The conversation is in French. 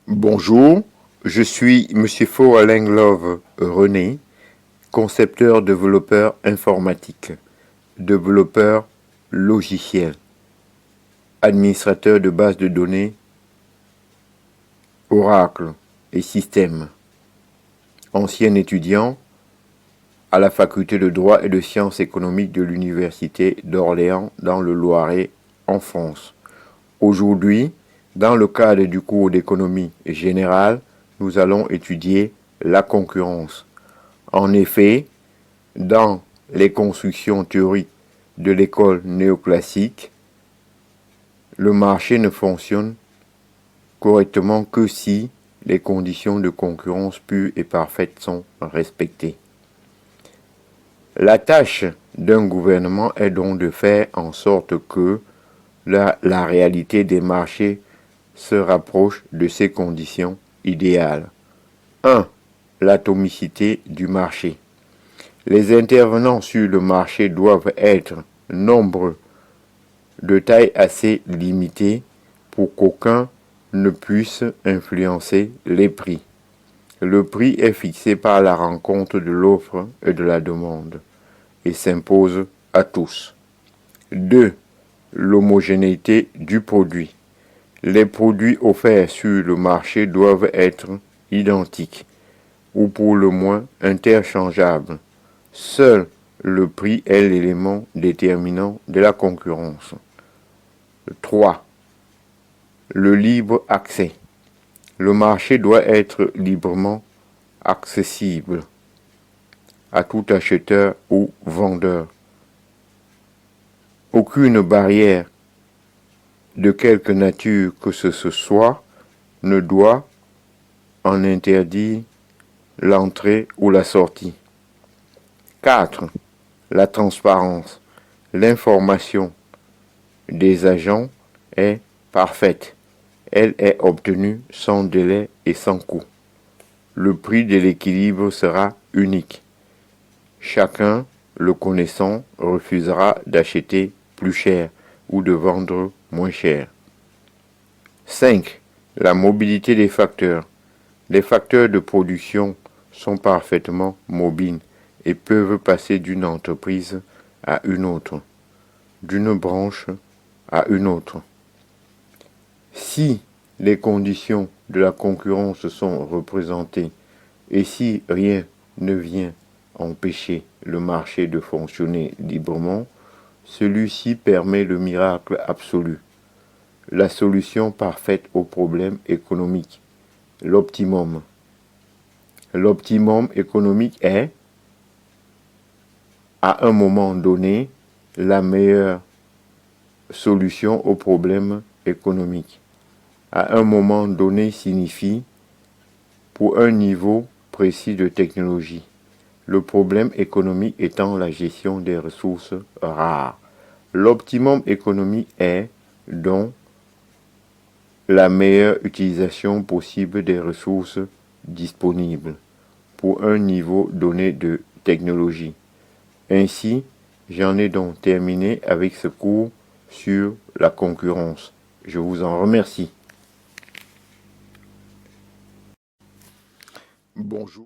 Bonjour, je suis Monsieur Faux-Alain-Love René, concepteur développeur informatique, développeur logiciel, administrateur de bases de données, Oracle et systèmes, ancien étudiant à la faculté de droit et de sciences économiques de l'université d'Orléans dans le Loiret en France. Aujourd'hui, dans le cadre du cours d'économie générale, nous allons étudier la concurrence. En effet, dans les constructions théoriques de l'école néoclassique, le marché ne fonctionne correctement que si les conditions de concurrence pure et parfaite sont respectées. La tâche d'un gouvernement est donc de faire en sorte que la réalité des marchés se rapproche de ces conditions idéales. 1. L'atomicité du marché. Les intervenants sur le marché doivent être nombreux, de taille assez limitée pour qu'aucun ne puisse influencer les prix. Le prix est fixé par la rencontre de l'offre et de la demande et s'impose à tous. 2. L'homogénéité du produit. Les produits offerts sur le marché doivent être identiques ou pour le moins interchangeables. Seul le prix est l'élément déterminant de la concurrence. 3. Le libre accès. Le marché doit être librement accessible à tout acheteur ou vendeur. Aucune barrière de quelque nature que ce soit ne doit en interdire l'entrée ou la sortie. 4. La transparence. L'information des agents est parfaite. Elle est obtenue sans délai et sans coût. Le prix de l'équilibre sera unique. Chacun, le connaissant, refusera d'acheter plus cher ou de vendre moins cher. 5. La mobilité des facteurs. Les facteurs de production sont parfaitement mobiles et peuvent passer d'une entreprise à une autre, d'une branche à une autre. Si les conditions de la concurrence sont représentées et si rien ne vient empêcher le marché de fonctionner librement, celui-ci permet le miracle absolu, la solution parfaite au problème économique, l'optimum. L'optimum économique est, à un moment donné, la meilleure solution au problème économique. À un moment donné signifie pour un niveau précis de technologie. Le problème économique étant la gestion des ressources rares. L'optimum économique est donc la meilleure utilisation possible des ressources disponibles pour un niveau donné de technologie. Ainsi, j'en ai donc terminé avec ce cours sur la concurrence. Je vous en remercie. Bonjour.